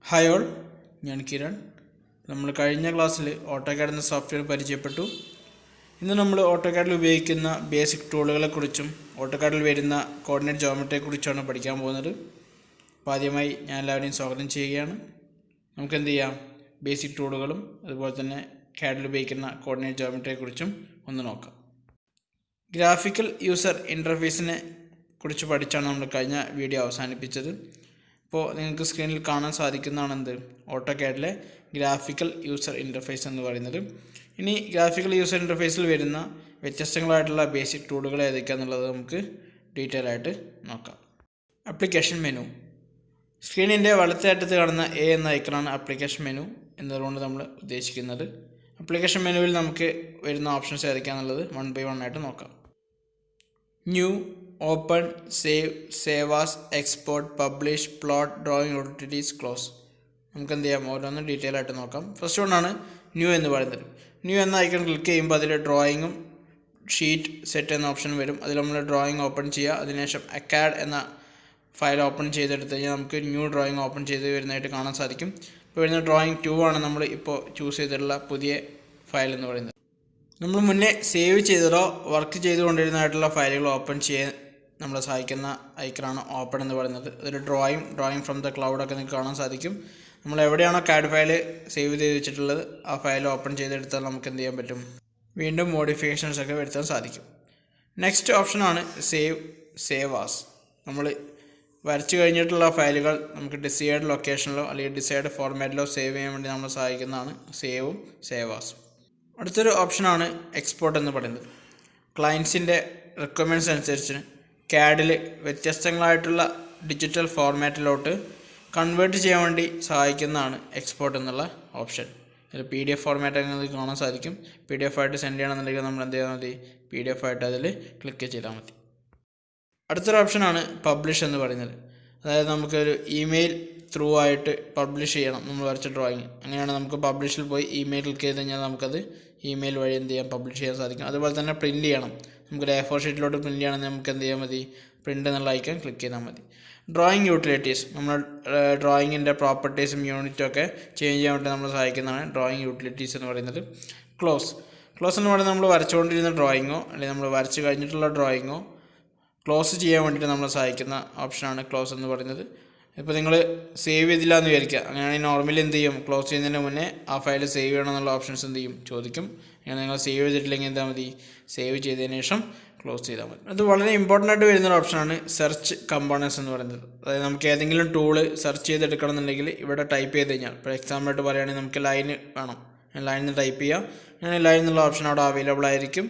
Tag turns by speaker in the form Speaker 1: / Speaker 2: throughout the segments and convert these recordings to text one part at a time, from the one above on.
Speaker 1: Hi all, ഞാൻ കിരൺ. നമ്മൾ കഴിഞ്ഞ ക്ലാസ്സിൽ ഓട്ടോകാഡ് എന്ന സോഫ്റ്റ്വെയർ പരിചയപ്പെട്ടു. ഇന്ന് നമ്മൾ ഓട്ടോകാഡിൽ ഉപയോഗിക്കുന്ന ബേസിക് ടൂളുകളെക്കുറിച്ചും ഓട്ടോകാഡിൽ വരുന്ന കോർഡിനേറ്റ് ജോമെട്രിയെക്കുറിച്ചാണ് പഠിക്കാൻ പോകുന്നത്. അപ്പോൾ ആദ്യമായി ഞാൻ എല്ലാവരെയും സ്വാഗതം ചെയ്യുകയാണ്. നമുക്ക് എന്ത് ചെയ്യാം, ബേസിക് ടൂളുകളും അതുപോലെ തന്നെ കാഡിൽ ഉപയോഗിക്കുന്ന കോർഡിനേറ്റ് ജോമെട്രിയെക്കുറിച്ചും ഒന്ന് നോക്കാം. ഗ്രാഫിക്കൽ യൂസർ ഇൻ്റർഫേസിനെ കുറിച്ച് പഠിച്ചാണ് നമ്മൾ കഴിഞ്ഞ വീഡിയോ അവസാനിപ്പിച്ചത്. അപ്പോൾ നിങ്ങൾക്ക് സ്ക്രീനിൽ കാണാൻ സാധിക്കുന്നതാണ് ഓട്ടോകാഡിലെ ഗ്രാഫിക്കൽ യൂസർ ഇൻ്റർഫേസ് എന്ന് പറയുന്നത്. ഇനി ഗ്രാഫിക്കൽ യൂസർ ഇൻ്റർഫേസിൽ വരുന്ന വ്യത്യസ്തങ്ങളായിട്ടുള്ള ബേസിക് ടൂളുകൾ ഏതൊക്കെയാണെന്നുള്ളത് നമുക്ക് ഡീറ്റെയിൽ ആയിട്ട് നോക്കാം. Application menu. സ്ക്രീനിൻ്റെ വലത്തേ അറ്റത്ത് കാണുന്ന എ എന്ന ഐക്കണാണ് ആപ്ലിക്കേഷൻ മെനു എന്നതുകൊണ്ട് നമ്മൾ ഉദ്ദേശിക്കുന്നത്. ആപ്ലിക്കേഷൻ മെനുവിൽ നമുക്ക് വരുന്ന ഓപ്ഷൻസ് ഏതൊക്കെയാണെന്നുള്ളത് 1 by 1 ആയിട്ട് നോക്കാം. New, open, save, save as, export, publish, plot, drawing, utilities, close. നമുക്ക് എന്ത് ചെയ്യാം, ഓരോന്നും ഡീറ്റെയിൽ ആയിട്ട് നോക്കാം. ഫസ്റ്റ് വണ്ണാണ് ന്യൂ എന്ന് പറയുന്നത്. ന്യൂ എന്ന ഐക്കൺ ക്ലിക്ക് ചെയ്യുമ്പോൾ അതിൽ ഡ്രോയിങ്ങും ഷീറ്റ് സെറ്റ് എന്ന ഓപ്ഷൻ വരും. അതിൽ നമ്മൾ ഡ്രോയിങ് ഓപ്പൺ ചെയ്യുക. അതിനുശേഷം AUTOCAD എന്ന ഫയൽ ഓപ്പൺ ചെയ്തെടുത്ത് കഴിഞ്ഞാൽ നമുക്ക് ന്യൂ ഡ്രോയിങ് ഓപ്പൺ ചെയ്ത് വരുന്നതായിട്ട് കാണാൻ സാധിക്കും. ഇപ്പോൾ വരുന്ന ഡ്രോയിങ് 2 ആണ് നമ്മൾ ഇപ്പോൾ ചൂസ് ചെയ്തിട്ടുള്ള പുതിയ ഫയൽ എന്ന് പറയുന്നത്. നമ്മൾ മുന്നേ സേവ് ചെയ്തതോ വർക്ക് ചെയ്തുകൊണ്ടിരുന്നതായിട്ടുള്ള ഫയലുകൾ ഓപ്പൺ ചെയ്യാൻ നമ്മളെ സഹായിക്കുന്ന ഐക്കണാണ് ഓപ്പൺ എന്ന് പറയുന്നത്. അതിൽ ഡ്രോയിങ് ഫ്രം ദ ക്ലൗഡൊക്കെ നിങ്ങൾക്ക് കാണാൻ സാധിക്കും. നമ്മൾ എവിടെയാണോ CAD ഫയൽ സേവ് ചെയ്ത് വെച്ചിട്ടുള്ളത് ആ ഫയൽ ഓപ്പൺ ചെയ്തെടുത്താൽ നമുക്ക് എന്ത് ചെയ്യാൻ പറ്റും, വീണ്ടും മോഡിഫിക്കേഷൻസ് ഒക്കെ വരുത്താൻ സാധിക്കും. നെക്സ്റ്റ് ഓപ്ഷനാണ് സേവ് ആസ്. നമ്മൾ വരച്ച് കഴിഞ്ഞിട്ടുള്ള ഫയലുകൾ നമുക്ക് ഡിസൈഡ് ലൊക്കേഷനിലോ അല്ലെങ്കിൽ ഡിസൈഡ് ഫോർമാറ്റിലോ സേവ് ചെയ്യാൻ വേണ്ടി നമ്മളെ സഹായിക്കുന്നതാണ് സേവ് ആസും. അടുത്തൊരു ഓപ്ഷനാണ് എക്സ്പോർട്ട് എന്ന് പറയുന്നത്. ക്ലയൻസിൻ്റെ റിക്വയർമെൻറ്റ്സ് അനുസരിച്ച് CADൽ വ്യത്യസ്തങ്ങളായിട്ടുള്ള ഡിജിറ്റൽ ഫോർമാറ്റിലോട്ട് കൺവേർട്ട് ചെയ്യാൻ വേണ്ടി സഹായിക്കുന്നതാണ് എക്സ്പോർട്ട് എന്നുള്ള ഓപ്ഷൻ. അതിൽ PDF ഫോർമാറ്റ് അങ്ങനെ കാണാൻ സാധിക്കും. PDF ആയിട്ട് സെൻഡ് ചെയ്യണമെന്നുണ്ടെങ്കിൽ നമ്മൾ എന്ത് ചെയ്താൽ മതി, PDF ആയിട്ട് അതിൽ ക്ലിക്ക് ചെയ്താൽ മതി. അടുത്തൊരു ഓപ്ഷനാണ് പബ്ലിഷ് എന്ന് പറയുന്നത്. അതായത് നമുക്കൊരു ഇമെയിൽ ത്രൂ ആയിട്ട് പബ്ലിഷ് ചെയ്യണം നമ്മൾ വരച്ച ഡ്രോയിങ്. അങ്ങനെയാണ് നമുക്ക് പബ്ലിഷിൽ പോയി ഇമെയിൽ ക്ലിക്ക് ചെയ്ത് കഴിഞ്ഞാൽ നമുക്കത് ഇമെയിൽ വഴി എന്ത് ചെയ്യാം, പബ്ലിഷ് ചെയ്യാൻ സാധിക്കും. അതുപോലെ തന്നെ പ്രിൻറ്റ് ചെയ്യണം. നമുക്കൊരു A4 ഷീറ്റിലോട്ട് പ്രിൻറ്റ് ചെയ്യണമെങ്കിൽ നമുക്ക് എന്ത് ചെയ്യാൻ മതി, പ്രിൻ്റ് എന്നുള്ള ഐക്കൺ ക്ലിക്ക് ചെയ്താൽ മതി. Drawing utilities. നമ്മൾ ഡ്രോയിങ്ങിൻ്റെ പ്രോപ്പർട്ടീസും യൂണിറ്റും ഒക്കെ ചേഞ്ച് ചെയ്യാൻ വേണ്ടി നമ്മൾ സഹായിക്കുന്നതാണ് ഡ്രോയിങ് യൂട്ടിലിറ്റീസ് എന്ന് പറയുന്നത്. ക്ലോസ് എന്ന് പറയുന്നത് നമ്മൾ വരച്ചുകൊണ്ടിരുന്ന ഡ്രോയിങ്ങോ അല്ലെങ്കിൽ നമ്മൾ വരച്ച് കഴിഞ്ഞിട്ടുള്ള ഡ്രോയിങ്ങോ ക്ലോസ് ചെയ്യാൻ വേണ്ടിയിട്ട് നമ്മളെ സഹായിക്കുന്ന ഓപ്ഷനാണ് ക്ലോസ് എന്ന് പറയുന്നത്. ഇപ്പോൾ നിങ്ങൾ സേവ് ചെയ്തില്ല എന്ന് വിചാരിക്കുക. അങ്ങനെയാണെങ്കിൽ നോർമലി എന്ത് ചെയ്യും, ക്ലോസ് ചെയ്യുന്നതിന് മുന്നേ ആ ഫയൽ സേവ് ചെയ്യണമെന്നുള്ള ഓപ്ഷൻസ് എന്ത് ചെയ്യും, ചോദിക്കും. അങ്ങനെ നിങ്ങൾ സേവ് ചെയ്തിട്ടില്ലെങ്കിൽ എന്താ മതി, സേവ് ചെയ്തതിന് ശേഷം ക്ലോസ് ചെയ്താൽ മതി. അത് വളരെ ഇമ്പോർട്ടൻ്റ് ആയിട്ട് വരുന്നൊരു ഓപ്ഷനാണ് സെർച്ച് കമ്പോണൻസ് എന്ന് പറയുന്നത്. അതായത് നമുക്ക് ഏതെങ്കിലും ടൂള് സെർച്ച് ചെയ്തെടുക്കണം എന്നുണ്ടെങ്കിൽ ഇവിടെ ടൈപ്പ് ചെയ്ത് കഴിഞ്ഞാൽ, ഇപ്പോൾ എക്സാമ്പിളായിട്ട് പറയുകയാണെങ്കിൽ നമുക്ക് ലൈൻ വേണം, ലൈനിൽ ടൈപ്പ് ചെയ്യാം. അങ്ങനെ ലൈൻ എന്നുള്ള ഓപ്ഷൻ അവിടെ അവൈലബിൾ ആയിരിക്കും.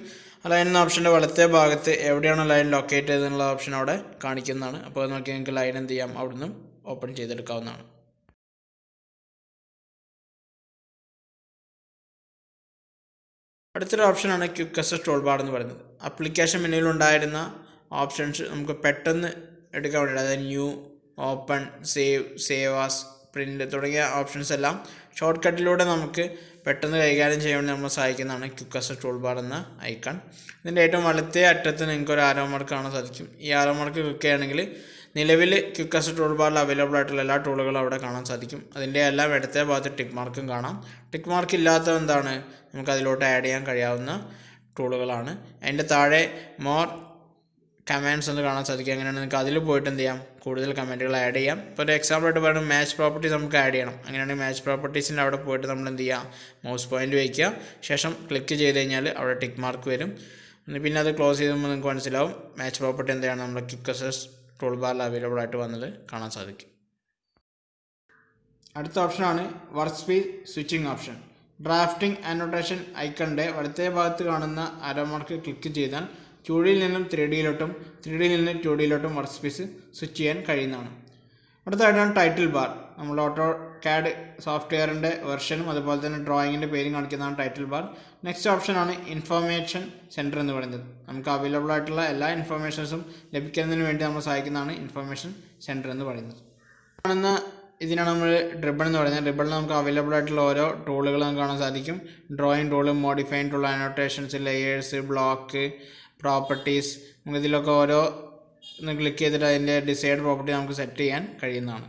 Speaker 1: ലൈൻ എന്ന ഓപ്ഷൻ്റെ വലത്തെ ഭാഗത്ത് എവിടെയാണ് ലൈൻ ലൊക്കേറ്റ് ചെയ്തെന്നുള്ള ഓപ്ഷൻ അവിടെ കാണിക്കുന്നതാണ്. അപ്പോൾ അത് നോക്കി നിങ്ങൾക്ക് ലൈൻ എന്ത് ചെയ്യാം, അവിടുന്ന് ഓപ്പൺ ചെയ്തെടുക്കാവുന്നതാണ്. അടുത്തൊരു ഓപ്ഷനാണ് ക്വിക്ക് അക്സസ് ടൂൾ ബാർ എന്ന് പറയുന്നത്. ആപ്ലിക്കേഷൻ മെനുവിൽ ഉണ്ടായിരുന്ന ഓപ്ഷൻസ് നമുക്ക് പെട്ടെന്ന് എടുക്കാൻ വേണ്ടിയിട്ട്, അതായത് new, open, save as, print തുടങ്ങിയ ഓപ്ഷൻസ് എല്ലാം ഷോർട്ട് കട്ടിലൂടെ നമുക്ക് പെട്ടെന്ന് കൈകാര്യം ചെയ്യാൻ വേണ്ടി നമ്മൾ സഹായിക്കുന്നതാണ് ക്വിക്ക് അക്സസ് ടൂൾ ബാർ എന്ന ഐക്കൺ. ഇതിൻ്റെ ഏറ്റവും വലത്തേ അറ്റത്ത് നിങ്ങൾക്ക് ഒരു ആരോ മാർക്ക് കാണാൻ സാധിക്കും. ഈ ആരോ മാർക്ക് ക്ലിക്ക് ചെയ്യുകയാണെങ്കിൽ നിലവിൽ ക്വിക്ക് അക്സസ് ടൂൾ ബാറിൽ അവൈലബിൾ ആയിട്ടുള്ള എല്ലാ ടൂളുകളും അവിടെ കാണാൻ സാധിക്കും. അതിൻ്റെ എല്ലാം ഇടത്തെ ഭാഗത്ത് ടിക്ക് മാർക്കും കാണാം. ടിക്ക് മാർക്ക് ഇല്ലാത്ത എന്താണ്, നമുക്ക് അതിലോട്ട് ആഡ് ചെയ്യാൻ കഴിയാവുന്ന ടൂളുകളാണ്. അതിൻ്റെ താഴെ മോർ കമാൻഡ്സ് എന്ന് കാണാൻ സാധിക്കും. അങ്ങനെയാണ് നിങ്ങൾക്ക് അതിൽ പോയിട്ട് എന്ത് ചെയ്യാം, കൂടുതൽ കമൻറ്റുകൾ ആഡ് ചെയ്യാം. ഇപ്പോൾ ഒരു എക്സാമ്പിളായിട്ട് പറയുന്നത് മാച്ച് പ്രോപ്പർട്ടീസ് നമുക്ക് ആഡ് ചെയ്യണം. അങ്ങനെയാണെങ്കിൽ മാച്ച് പ്രോപ്പർട്ടീസിൻ്റെ അവിടെ പോയിട്ട് നമ്മൾ എന്ത് ചെയ്യുക, മൗസ് പോയിൻ്റ് വയ്ക്കുക. ശേഷം ക്ലിക്ക് ചെയ്ത് കഴിഞ്ഞാൽ അവിടെ ടിക്ക് മാർക്ക് വരും. പിന്നെ അത് ക്ലോസ് ചെയ്യുമ്പോൾ നിങ്ങൾക്ക് മനസ്സിലാവും മാച്ച് പ്രോപ്പർട്ടി എന്താണ് നമ്മുടെ ക്വിക്ക് അക്സസ് ടൂൾ ബാറിൽ അവൈലബിൾ ആയിട്ട് വന്നത് കാണാൻ സാധിക്കും. അടുത്ത ഓപ്ഷനാണ് workspace switching option. Drafting annotation ഐക്കണിൻ്റെ വലത്തേ ഭാഗത്ത് കാണുന്ന ആരോ മാർക്ക് ക്ലിക്ക് ചെയ്താൽ 2Dയിൽ നിന്നും 3Dയിലോട്ടും 3Dയിൽ നിന്നും 2Dയിലോട്ടും വർക്ക് സ്പേസ് സ്വിച്ച് ചെയ്യാൻ കഴിയുന്നതാണ്. അടുത്തതായിട്ടാണ് ടൈറ്റിൽ ബാർ. നമ്മൾ AutoCAD സോഫ്റ്റ്വെയറിൻ്റെ വെർഷനും അതുപോലെ തന്നെ ഡ്രോയിങ്ങിൻ്റെ പേരും കാണിക്കുന്നതാണ് ടൈറ്റിൽ ബാർ. നെക്സ്റ്റ് ഓപ്ഷനാണ് ഇൻഫർമേഷൻ സെൻറ്റർ എന്ന് പറയുന്നത്. നമുക്ക് അവൈലബിൾ ആയിട്ടുള്ള എല്ലാ ഇൻഫർമേഷൻസും ലഭിക്കുന്നതിന് വേണ്ടി നമ്മൾ സഹായിക്കുന്നതാണ് ഇൻഫർമേഷൻ സെൻറ്റർ എന്ന് പറയുന്നത്. ഇതിനാണ് നമ്മൾ ഡ്രിബൺ എന്ന് പറയുന്നത്. ഡ്രിബണിൽ നമുക്ക് അവൈലബിൾ ആയിട്ടുള്ള ഓരോ ടൂളുകൾ നമുക്ക് കാണാൻ സാധിക്കും. Drawing tool, modifying tool, annotations, layers, block, properties. നമുക്ക് ഇതിലൊക്കെ ഓരോ ക്ലിക്ക് ചെയ്തിട്ട് അതിൻ്റെ ഡിസൈഡ് പ്രോപ്പർട്ടി നമുക്ക് സെറ്റ് ചെയ്യാൻ കഴിയുന്നതാണ്.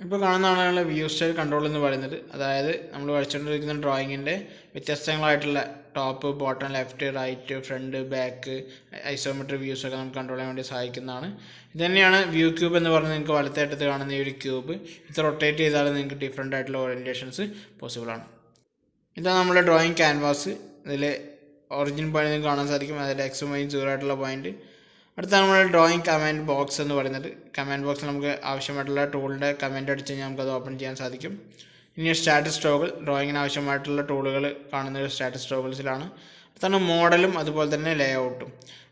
Speaker 1: ഇപ്പോൾ കാണുന്നതാണ് വ്യൂ സ്റ്റൈൽ കൺട്രോൾ എന്ന് പറയുന്നത്. അതായത് നമ്മൾ വരച്ചുകൊണ്ടിരിക്കുന്ന ഡ്രോയിങ്ങിൻ്റെ വ്യത്യസ്തങ്ങളായിട്ടുള്ള top, bottom, left, right, front, back, isometric views ഒക്കെ നമുക്ക് കൺട്രോൾ ചെയ്യാൻ വേണ്ടി സഹായിക്കുന്നതാണ്. ഇത് തന്നെയാണ് വ്യൂ ക്യൂബ് എന്ന് പറയുന്നത്. നിങ്ങൾക്ക് വലത്തേറ്റത്ത് കാണുന്ന ഈ ഒരു ക്യൂബ് ഇത് റൊട്ടേറ്റ് ചെയ്താൽ നിങ്ങൾക്ക് ഡിഫറെൻ്റ് ആയിട്ടുള്ള ഓറിയൻറ്റേഷൻസ് പോസിബിൾ ആണ്. ഇതാണ് നമ്മുടെ ഡ്രോയിങ് ക്യാൻവാസ്. ഇതിൽ ഒറിജിൻ പോയിന്റ് നിങ്ങൾക്ക് കാണാൻ സാധിക്കും. അതിൽ എക്സും വൈയും 0 ആയിട്ടുള്ള പോയിന്റ്. അടുത്താണ് നമ്മുടെ ഡ്രോയിങ് കമാൻഡ് ബോക്സ് എന്ന് പറയുന്നത്. കമാൻഡ് ബോക്സിൽ നമുക്ക് ആവശ്യമായിട്ടുള്ള ടൂളിൻ്റെ കമാൻഡ് അടിച്ച് കഴിഞ്ഞാൽ നമുക്കത് ഓപ്പൺ ചെയ്യാൻ സാധിക്കും. ഇനി സ്റ്റാറ്റസ് ടോഗിൾ, ഡ്രോയിങ്ങിന് ആവശ്യമായിട്ടുള്ള ടൂളുകൾ കാണുന്നത് സ്റ്റാറ്റസ് ടോഗിൾസിലാണ്. അടുത്താണ് മോഡലും അതുപോലെ തന്നെ ലേ ഔട്ടും.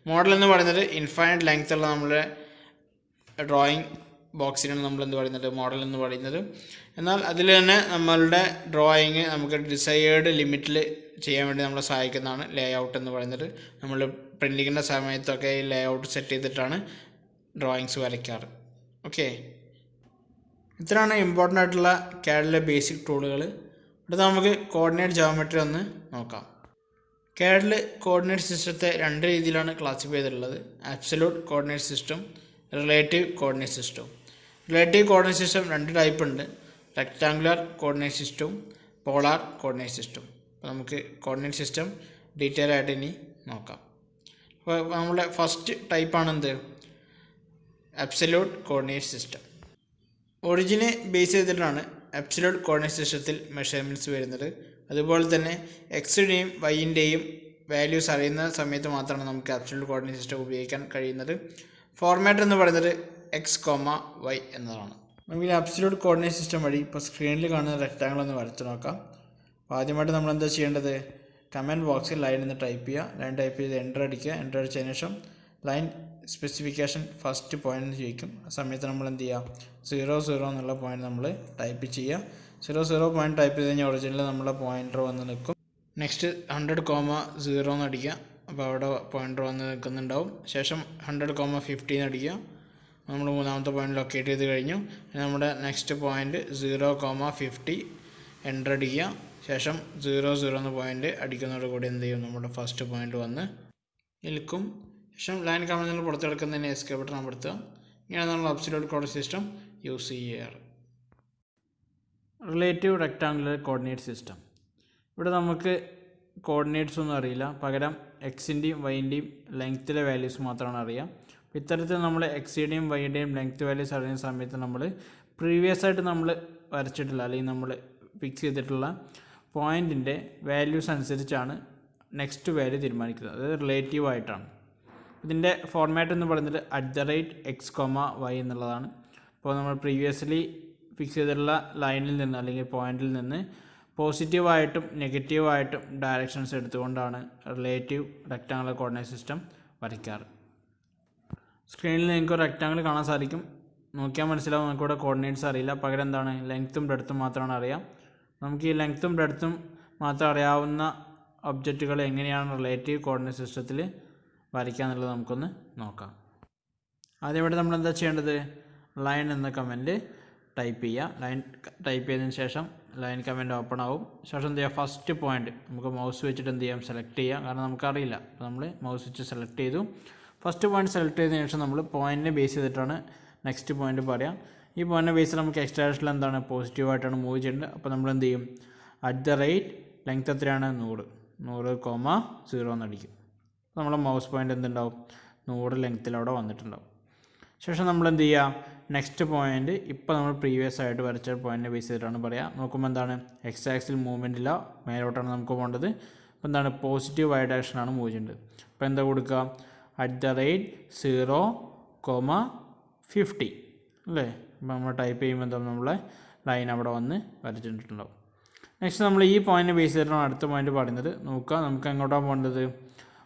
Speaker 1: മോഡൽ എന്ന് പറയുന്നത് ഇൻഫൈനൈറ്റ് ലെങ്ത് ഉള്ള നമ്മുടെ ഡ്രോയിങ് ബോക്സിനാണ് നമ്മൾ എന്ത് പറയുന്നത് മോഡൽ എന്ന് പറയുന്നത്. എന്നാൽ അതിൽ തന്നെ നമ്മളുടെ ഡ്രോയിങ് നമുക്ക് ഡിസൈർഡ് ലിമിറ്റിൽ ചെയ്യാൻ വേണ്ടി നമ്മളെ സഹായിക്കുന്നതാണ് ലേ ഔട്ട് എന്ന് പറയുന്നത്. നമ്മൾ പ്രിൻറ്റിങ്ങിൻ്റെ സമയത്തൊക്കെ ഈ ലേ ഔട്ട് സെറ്റ് ചെയ്തിട്ടാണ് ഡ്രോയിങ്സ് വരയ്ക്കാറ്. ഓക്കെ, ഇത്രയാണ് ഇമ്പോർട്ടൻ്റ് ആയിട്ടുള്ള CADലെ ബേസിക് ടൂളുകൾ. അടുത്ത നമുക്ക് കോർഡിനേറ്റ് ജോമെട്രി ഒന്ന് നോക്കാം. CADൽ കോർഡിനേറ്റ് സിസ്റ്റത്തെ 2 രീതിയിലാണ് ക്ലാസിഫൈ ചെയ്തിട്ടുള്ളത്. Absolute coordinate system, relative coordinate system. Relative coordinate system 2 type ഉണ്ട്. റെക്റ്റാങ്കുലർ കോർഡിനേറ്റ് സിസ്റ്റവും പോളാർ കോർഡിനേറ്റ് സിസ്റ്റം. അപ്പോൾ നമുക്ക് കോർഡിനേറ്റ് സിസ്റ്റം ഡീറ്റെയിൽ ആയിട്ട് ഇനി നോക്കാം. അപ്പോൾ നമ്മുടെ ഫസ്റ്റ് ടൈപ്പാണ് എന്ത്, അബ്സല്യൂട്ട് കോർഡിനേറ്റ് സിസ്റ്റം. ഒറിജിനെ ബേസ് ചെയ്തിട്ടാണ് അബ്സല്യൂട്ട് കോർഡിനേറ്റ് സിസ്റ്റത്തിൽ മെഷർമെൻറ്റ്സ് വരുന്നത്. അതുപോലെ തന്നെ എക്സിൻ്റെയും വൈൻ്റെയും വാല്യൂസ് അറിയുന്ന സമയത്ത് മാത്രമാണ് നമുക്ക് അബ്സല്യൂട്ട് കോർഡിനേറ്റ് സിസ്റ്റം ഉപയോഗിക്കാൻ കഴിയുന്നത്. ഫോർമാറ്റ് എന്ന് പറയുന്നത് x,y എന്നതാണ്. നമുക്ക് ഈ അബ്സല്യൂട്ട് കോർഡിനേറ്റ് സിസ്റ്റം വഴി ഇപ്പോൾ സ്ക്രീനിൽ കാണുന്ന റെക്റ്റാങ്കിൾ ഒന്ന് വരച്ച് നോക്കാം. അപ്പോൾ ആദ്യമായിട്ട് നമ്മൾ എന്താ ചെയ്യേണ്ടത്, കമൻറ്റ് ബോക്സിൽ ലൈൻ എന്ന് ടൈപ്പ് ചെയ്യുക. ലൈൻ ടൈപ്പ് ചെയ്ത് എൻ്റർ അടിക്കുക. എൻ്റർ അടിച്ചതിന് ശേഷം ലൈൻ സ്പെസിഫിക്കേഷൻ ഫസ്റ്റ് പോയിന്റ് എന്ന് ചോദിക്കും. ആ സമയത്ത് നമ്മൾ എന്ത് ചെയ്യുക, 0,0 എന്നുള്ള പോയിന്റ് നമ്മൾ ടൈപ്പ് ചെയ്യുക. 0,0 പോയിന്റ് ടൈപ്പ് ചെയ്ത് കഴിഞ്ഞാൽ ഒറിജിനൽ നമ്മളെ പോയിൻ്റർ വന്ന് നിൽക്കും. നെക്സ്റ്റ് 100,0 എന്ന് അടിക്കുക. അപ്പോൾ അവിടെ പോയിൻ്റർ വന്ന് നിൽക്കുന്നുണ്ടാവും. ശേഷം 100,50 എന്ന് അടിക്കുക. നമ്മൾ മൂന്നാമത്തെ പോയിന്റ് ലൊക്കേറ്റ് ചെയ്ത് കഴിഞ്ഞു. നമ്മുടെ നെക്സ്റ്റ് പോയിന്റ് 0,50 എൻ്റർ അടിക്കുക. ശേഷം 0,0 എന്ന പോയിന്റ് അടിക്കുന്നതോടുകൂടി എന്ത് ചെയ്യും, നമ്മുടെ ഫസ്റ്റ് പോയിന്റ് വന്ന് നിൽക്കും. ശേഷം ലൈൻ കമാൻഡിൽ പുറത്തെടുക്കുന്നതിന് എസ്കേപ്പ് ബട്ടൺ അമർത്തുക. ഇങ്ങനെയാണ് നമ്മൾ അബ്സല്യൂട്ട് കോർഡിനേറ്റ് സിസ്റ്റം യൂസ് ചെയ്യാറ്. Relative rectangular coordinate system. ഇവിടെ നമുക്ക് കോർഡിനേറ്റ്സ് ഒന്നും അറിയില്ല, പകരം എക്സിൻ്റെയും വൈൻ്റെയും ലെങ്ത്തിലെ വാല്യൂസ് മാത്രമാണ് അറിയാം. അപ്പോൾ ഇത്തരത്തിൽ നമ്മൾ എക്സിൻ്റെയും വൈൻ്റെയും ലെങ്ത്ത് വാല്യൂസ് അറിയുന്ന സമയത്ത് നമ്മൾ പ്രീവിയസ് ആയിട്ട് നമ്മൾ വരച്ചിട്ടുള്ള അല്ലെങ്കിൽ നമ്മൾ ഫിക്സ് ചെയ്തിട്ടുള്ള പോയിൻറ്റിൻ്റെ വാല്യൂസ് അനുസരിച്ചാണ് നെക്സ്റ്റ് വാല്യൂ തീരുമാനിക്കുന്നത്. അത് റിലേറ്റീവ് ആയിട്ടാണ്. ഇതിൻ്റെ ഫോർമാറ്റ് എന്ന് പറയുന്നത് @x,y എന്നുള്ളതാണ്. അപ്പോൾ നമ്മൾ പ്രീവിയസ്ലി ഫിക്സ് ചെയ്തിട്ടുള്ള ലൈനിൽ നിന്ന് അല്ലെങ്കിൽ പോയിന്റിൽ നിന്ന് പോസിറ്റീവായിട്ടും നെഗറ്റീവായിട്ടും ഡയറക്ഷൻസ് എടുത്തുകൊണ്ടാണ് റിലേറ്റീവ് റെക്റ്റാങ്കുലർ കോർഡിനേറ്റ് സിസ്റ്റം വരയ്ക്കാറ്. സ്ക്രീനിൽ നിങ്ങൾക്ക് റെക്റ്റാങ്കിൾ കാണാൻ സാധിക്കും. നോക്കിയാൽ മനസ്സിലാവും നമുക്കിവിടെ കോർഡിനേറ്റ്സ് അറിയില്ല, പകരം എന്താണ് ലെങ്ത്തും ബ്രെഡ്ത്തും മാത്രമാണ് അറിയാം. നമുക്ക് ഈ ലെങ്ത്തും ബ്രെഡ്ത്തും മാത്രം അറിയാവുന്ന ഒബ്ജക്റ്റുകൾ എങ്ങനെയാണ് റിലേറ്റീവ് കോർഡിനേറ്റ് സിസ്റ്റത്തിൽ വരയ്ക്കുക എന്നുള്ളത് നമുക്കൊന്ന് നോക്കാം. ആദ്യമായിട്ട് നമ്മൾ എന്താ ചെയ്യേണ്ടത്, ലൈൻ എന്ന കമൻറ്റ് ടൈപ്പ് ചെയ്യുക. ലൈൻ ടൈപ്പ് ചെയ്തതിന് ശേഷം ലൈൻ കമൻറ്റ് ഓപ്പൺ ആവും. ശേഷം എന്ത് ചെയ്യുക, ഫസ്റ്റ് പോയിന്റ് നമുക്ക് മൗസ് വെച്ചിട്ട് എന്ത് ചെയ്യാം, സെലക്ട് ചെയ്യാം. കാരണം നമുക്കറിയില്ല. അപ്പോൾ നമ്മൾ മൗസ് വെച്ച് സെലക്ട് ചെയ്തു. ഫസ്റ്റ് പോയിന്റ് സെലക്ട് ചെയ്തതിന് ശേഷം നമ്മൾ പോയിന്റിനെ ബേസ് ചെയ്തിട്ടാണ് നെക്സ്റ്റ് പോയിന്റ് പറയാം. ഈ പോയിന്റിനെ ബേസിൽ നമുക്ക് എക്സ് ഡയറക്ഷനിൽ എന്താണ് പോസിറ്റീവായിട്ടാണ് മൂവ് ചെയ്യേണ്ടത്. അപ്പോൾ നമ്മൾ എന്ത് ചെയ്യും, ലെങ്ത് എത്രയാണ്, 100,0 എന്നടിക്കും. അപ്പോൾ നമ്മളെ മൗസ് പോയിന്റ് എന്തുണ്ടാവും, 100 ലെങ്ത്തിലവിടെ വന്നിട്ടുണ്ടാവും. ശേഷം നമ്മൾ എന്ത് ചെയ്യുക, നെക്സ്റ്റ് പോയിന്റ് ഇപ്പോൾ നമ്മൾ പ്രീവിയസ് ആയിട്ട് വരച്ച പോയിന്റിനെ ബേസ് ചെയ്തിട്ടാണ് പറയുക. നോക്കുമ്പോൾ എന്താണ്, എക്സ് ആക്സിൽ മൂവ്മെൻ്റ് ഇല്ല, മേലോട്ടാണ് നമുക്ക് പോകേണ്ടത്. അപ്പോൾ എന്താണ്, പോസിറ്റീവ് വൈ ഡയറക്ഷനാണ് മൂവ് ചെയ്യേണ്ടത്. അപ്പോൾ എന്താ കൊടുക്കുക, @0,50 അല്ലേ. അപ്പോൾ നമ്മൾ ടൈപ്പ് ചെയ്യുമ്പോൾ എന്താ, നമ്മളെ ലൈൻ അവിടെ വന്ന് വരച്ചിട്ടുണ്ടാവും. നെക്സ്റ്റ് നമ്മൾ ഈ പോയിന്റിനെ ബേസ് ചെയ്തിട്ടാണ് അടുത്ത പോയിന്റ് പറയുന്നത്. നോക്കുക, നമുക്ക് എങ്ങോട്ടാണ് പോകേണ്ടത്,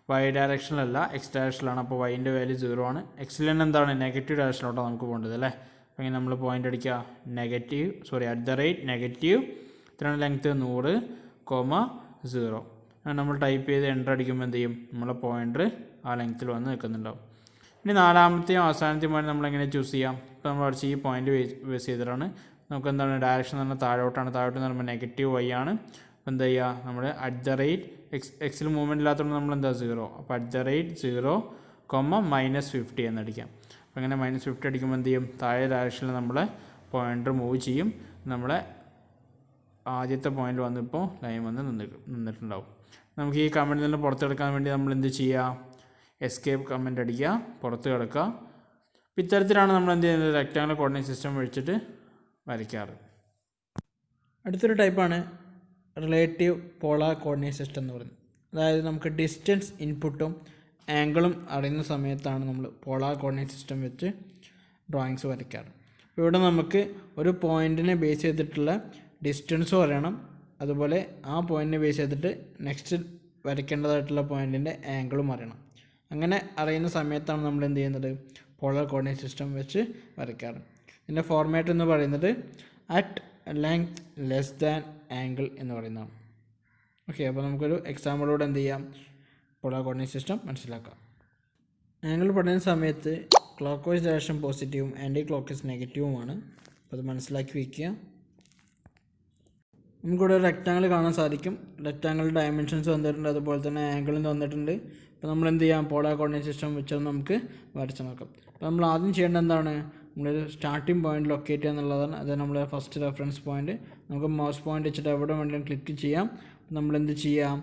Speaker 1: വൈ ഡയറക്ഷനിലല്ല എക്സ് ഡയറക്ഷനിലാണ്. അപ്പോൾ വൈൻ്റെ വാല്യൂ 0 ആണ്. എക്സിൽ തന്നെ എന്താണ്, നെഗറ്റീവ് ഡയറക്ഷനിലോട്ടാണ് നമുക്ക് പോകേണ്ടത് അല്ലേ. അങ്ങനെ നമ്മൾ പോയിന്റ് അടിക്കുക, @നെഗറ്റീവ് ഇത്രയാണ് ലെങ്ത്ത് 100,0. നമ്മൾ ടൈപ്പ് ചെയ്ത് എൻ്റർ അടിക്കുമ്പോൾ എന്ത് ചെയ്യും, നമ്മളെ പോയിൻ്റർ ആ ലെങ്ത്തിൽ വന്ന് നിൽക്കുന്നുണ്ടാവും. ഇനി നാലാമത്തെയും അവസാനത്തെയും പോയിന്റ് നമ്മളെങ്ങനെ ചൂസ് ചെയ്യാം. ഇപ്പോൾ നമ്മൾ അടിച്ച് ഈ പോയിന്റ് ബേസ് ചെയ്തിട്ടാണ്. നമുക്ക് എന്താണ് ഡയറക്ഷൻ എന്ന് പറഞ്ഞാൽ താഴോട്ടാണ്. താഴോട്ട് എന്ന് പറയുമ്പോൾ നെഗറ്റീവ് വൈ ആണ്. അപ്പോൾ എന്താ ചെയ്യുക, നമ്മൾ എക്സിൽ മൂവ്മെൻറ്റ് ഇല്ലാത്തതുകൊണ്ട് നമ്മൾ എന്താ 0. അപ്പോൾ @0,-50 എന്നടിക്കാം. അപ്പോൾ അങ്ങനെ -50 അടിക്കുമ്പോൾ എന്ത് ചെയ്യും, താഴെ ഡയറക്ഷനിൽ നമ്മളെ പോയിൻ്റർ മൂവ് ചെയ്യും. നമ്മളെ ആദ്യത്തെ പോയിൻ്റ് വന്നിപ്പോൾ ലൈൻ വന്ന് നിന്നിട്ടുണ്ടാവും. നമുക്ക് ഈ കമൻറ്റിൽ നിന്ന് പുറത്തെടുക്കാൻ വേണ്ടി നമ്മൾ എന്ത് ചെയ്യുക? എസ്കേപ്പ് കമൻറ്റ് അടിക്കുക, പുറത്ത് കിടക്കുക. അപ്പോൾ ഇത്തരത്തിലാണ് നമ്മൾ എന്ത് ചെയ്യുന്നത്? റെക്റ്റാങ്കുലർ കോർഡിനേറ്റ് സിസ്റ്റം വെച്ചിട്ട് വരയ്ക്കാറ്. അടുത്തൊരു ടൈപ്പാണ് റിലേറ്റീവ് പോളാർ കോർഡിനേറ്റ് സിസ്റ്റം എന്ന് പറയുന്നത്. അതായത് നമുക്ക് ഡിസ്റ്റൻസ് ഇൻപുട്ടും ആംഗിളും അറിയുന്ന സമയത്താണ് നമ്മൾ പോളാർ കോർഡിനേറ്റ് സിസ്റ്റം വെച്ച് ഡ്രോയിങ്സ് വരയ്ക്കാറ്. ഇവിടെ നമുക്ക് ഒരു പോയിൻറ്റിനെ ബേസ് ചെയ്തിട്ടുള്ള ഡിസ്റ്റൻസും അറിയണം, അതുപോലെ ആ പോയിൻറ്റിനെ ബേസ് ചെയ്തിട്ട് നെക്സ്റ്റ് വരയ്ക്കേണ്ടതായിട്ടുള്ള പോയിൻറ്റിൻ്റെ ആംഗിളും അറിയണം. അങ്ങനെ അറിയുന്ന സമയത്താണ് നമ്മൾ എന്ത് ചെയ്യുന്നത്? പോളാർ കോർഡിനേറ്റ് സിസ്റ്റം വെച്ച് വരയ്ക്കാറ്. ഇതിൻ്റെ ഫോർമാറ്റ് എന്ന് പറയുന്നത് at length less than angle എന്ന് പറയുന്നതാണ്. ഓക്കെ, അപ്പോൾ നമുക്കൊരു എക്സാമ്പിളോടെ എന്ത് ചെയ്യാം? പോളാർ കോർഡിനേറ്റ് സിസ്റ്റം മനസ്സിലാക്കാം. ആംഗിൾ പഠിക്കുന്ന സമയത്ത് ക്ലോക്ക് വൈസ് ഡയറക്ഷൻ പോസിറ്റീവും ആൻറ്റി ക്ലോക്ക് വൈസ് നെഗറ്റീവുമാണ്. അപ്പോൾ അത് മനസ്സിലാക്കി വയ്ക്കുക. നമുക്കിവിടെ ഒരു റെക്റ്റാങ്കിൾ കാണാൻ സാധിക്കും. റെക്റ്റാങ്കിൾ ഡയമെൻഷൻസ് വന്നിട്ടുണ്ട്, അതുപോലെ തന്നെ ആംഗിളും തന്നിട്ടുണ്ട്. അപ്പോൾ നമ്മൾ എന്ത് ചെയ്യാം? പോളാർ കോർഡിനേറ്റ് സിസ്റ്റം വെച്ചാൽ നമുക്ക് വരച്ച് നോക്കാം. അപ്പോൾ നമ്മൾ ആദ്യം ചെയ്യേണ്ടത് എന്താണ്? നമ്മളൊരു സ്റ്റാർട്ടിംഗ് പോയിന്റ് ലൊക്കേറ്റ് ചെയ്യുക എന്നുള്ളതാണ്. അത് നമ്മുടെ ഫസ്റ്റ് റെഫറൻസ് പോയിന്റ്. നമുക്ക് മൗസ് പോയിന്റ് വെച്ചിട്ട് എവിടെ വേണമെങ്കിലും ക്ലിക്ക് ചെയ്യാം. നമ്മൾ എന്ത് ചെയ്യാം?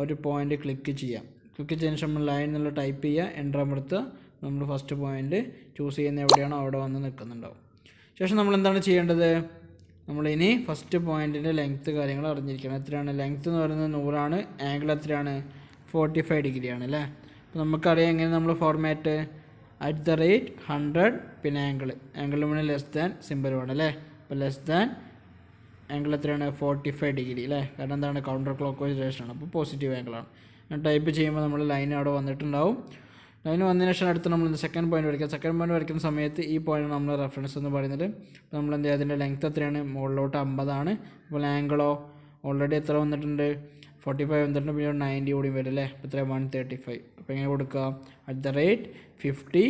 Speaker 1: ഒരു പോയിന്റ് ക്ലിക്ക് ചെയ്യാം. ക്ലിക്ക് ചെയ്തതിന് ശേഷം നമ്മൾ ലൈൻ എന്നുള്ള ടൈപ്പ് ചെയ്യുക, എൻ്റർ അമർത്തുക. നമ്മൾ ഫസ്റ്റ് പോയിന്റ് ചൂസ് ചെയ്യുന്ന എവിടെയാണോ അവിടെ വന്ന് നിൽക്കുന്നുണ്ടാവും. ശേഷം നമ്മൾ എന്താണ് ചെയ്യേണ്ടത്? നമ്മളിനി ഫസ്റ്റ് പോയിന്റിൻ്റെ ലെങ്ത്ത് കാര്യങ്ങൾ അറിഞ്ഞിരിക്കണം. എത്രയാണ് ലെങ്ത്ത് എന്ന് പറയുന്നത്? 100 ആംഗിൾ എത്രയാണ്? 45 ഡിഗ്രിയാണ് അല്ലേ. അപ്പോൾ നമുക്കറിയാം എങ്ങനെ നമ്മൾ ഫോർമാറ്റ് @100 പിന്നെ ആംഗിളിന് മുന്നേ ലെസ് ദാൻ സിമ്പിൾ വേണം അല്ലേ. അപ്പോൾ ലെസ് ദാൻ ആംഗിൾ എത്രയാണ്? 45 ഡിഗ്രി അല്ലേ. കാരണം എന്താണ്? കൗണ്ടർ ക്ലോക്ക് വൈസ് ഡയറക്ഷനാണ്, അപ്പോൾ പോസിറ്റീവ് ആംഗിളാണ്. ടൈപ്പ് ചെയ്യുമ്പോൾ നമ്മൾ ലൈൻ അവിടെ വന്നിട്ടുണ്ടാവും. ലൈൻ വന്നതിന് ശേഷം അടുത്ത് നമ്മൾ സെക്കൻഡ് പോയിന്റ് വരയ്ക്കുക. സെക്കൻഡ് പോയിന്റ് വരയ്ക്കുന്ന സമയത്ത് ഈ പോയിന്റ് നമ്മൾ റെഫറൻസ് എന്ന് പറയുന്നത്. അപ്പോൾ നമ്മൾ എന്ത് ചെയ്യുക? അതിൻ്റെ ലെങ്ത്ത് എത്രയാണ്? മുകളിലോട്ട് 50. അപ്പോൾ ആംഗിളോ ഓൾറെഡി എത്ര വന്നിട്ടുണ്ട്? 45 വന്നിട്ടുണ്ട്. പിന്നെ 90 കൂടി വരും അല്ലേ. അപ്പോൾ എത്ര? 135. അപ്പോൾ എങ്ങനെ കൊടുക്കുക? @50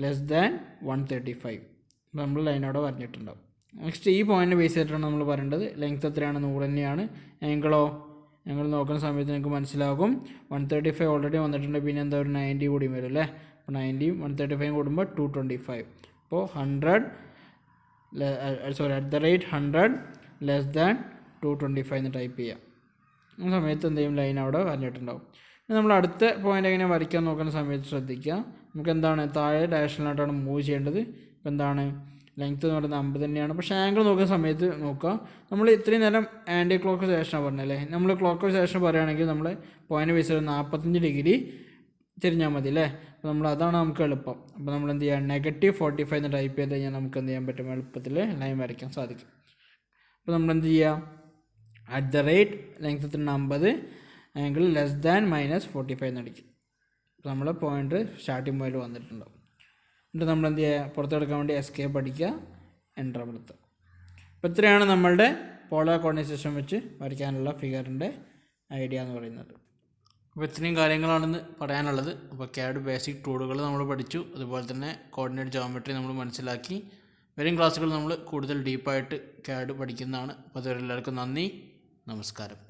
Speaker 1: ലെസ് ദാൻ 135. അപ്പോൾ നമ്മൾ ലൈൻ അവിടെ വരഞ്ഞിട്ടുണ്ടാവും. നെക്സ്റ്റ് ഈ പോയിന്റ് ബേസ് ചെയ്തിട്ടാണ് നമ്മൾ പറയേണ്ടത്. ലെങ്ത്ത് എത്രയാണ്? 100 തന്നെയാണ്. ആംഗിളോ? ആംഗിൾ നോക്കുന്ന സമയത്ത് നിങ്ങൾക്ക് മനസ്സിലാകും 135 ഓൾറെഡി വന്നിട്ടുണ്ട്. പിന്നെ എന്താ? ഒരു 90 കൂടി വരും അല്ലേ. അപ്പോൾ 90യും 135 കൂടുമ്പോൾ 225. അപ്പോൾ 100 ലെസ് ദാൻ 225 എന്ന് ടൈപ്പ് ചെയ്യാം. ആ സമയത്ത് എന്തെങ്കിലും ലൈൻ അവിടെ വരഞ്ഞിട്ടുണ്ടാവും. നമ്മൾ അടുത്ത പോയിന്റ് എങ്ങനെ വരയ്ക്കാൻ നോക്കുന്ന സമയത്ത് ശ്രദ്ധിക്കുക. നമുക്ക് എന്താണ്? താഴെ ഡയറക്ഷനിലായിട്ടാണ് മൂവ് ചെയ്യേണ്ടത്. ഇപ്പോൾ എന്താണ്? ലെങ്ത്ത് എന്ന് പറയുന്നത് 50 തന്നെയാണ്. പക്ഷേ ആംഗിൾ നോക്കുന്ന സമയത്ത് നോക്കുക, നമ്മൾ ഇത്രയും നേരം ആൻറ്റി ക്ലോക്ക് ഡയറക്ഷനാണ് പറഞ്ഞല്ലേ. നമ്മൾ ക്ലോക്ക് ഡയറക്ഷൻ പറയുകയാണെങ്കിൽ നമ്മൾ പോയിന്റ് ബേസ് 45 ഡിഗ്രി തിരിഞ്ഞാൽ മതി അല്ലേ. അപ്പോൾ നമ്മൾ അതാണ് നമുക്ക് എളുപ്പം. അപ്പോൾ നമ്മൾ എന്ത് ചെയ്യുക? -45 എന്ന് ടൈപ്പ് ചെയ്ത് കഴിഞ്ഞാൽ നമുക്ക് എന്ത് ചെയ്യാൻ പറ്റും? എളുപ്പത്തിൽ ലൈൻ വരയ്ക്കാൻ സാധിക്കും. അപ്പോൾ നമ്മൾ എന്ത് ചെയ്യുക? ലെങ്ത്ത് 50 ആംഗിൾ ലെസ് ദാൻ -45 എന്ന് അടിക്കും. അപ്പോൾ നമ്മൾ പോയിന്റ് സ്റ്റാർട്ടിംഗ് പോയിന്റ് വന്നിട്ടുണ്ടാവും. എന്നിട്ട് നമ്മൾ എന്ത് ചെയ്യുക? പുറത്തെടുക്കാൻ വേണ്ടി എസ്കേപ്പ് അടിക്കുക, എൻ്റർ അമർത്തുക. അപ്പോൾ ഇത്രയാണ് നമ്മളുടെ പോളാർ കോർഡിനേറ്റ് സിസ്റ്റം വെച്ച് വരയ്ക്കാനുള്ള ഫിഗറിൻ്റെ ഐഡിയ എന്ന് പറയുന്നത്. അപ്പോൾ ഇത്രയും കാര്യങ്ങളാണെന്ന് പറയാനുള്ളത്. അപ്പോൾ CAD ബേസിക് ടൂളുകൾ നമ്മൾ പഠിച്ചു, അതുപോലെ തന്നെ കോർഡിനേറ്റ് ജോമെട്രി നമ്മൾ മനസ്സിലാക്കി. വരും ക്ലാസ്സുകൾ നമ്മൾ കൂടുതൽ ഡീപ്പായിട്ട് CAD പഠിക്കുന്നതാണ്. അപ്പോൾ അതുവരെ എല്ലാവർക്കും നന്ദി, നമസ്കാരം.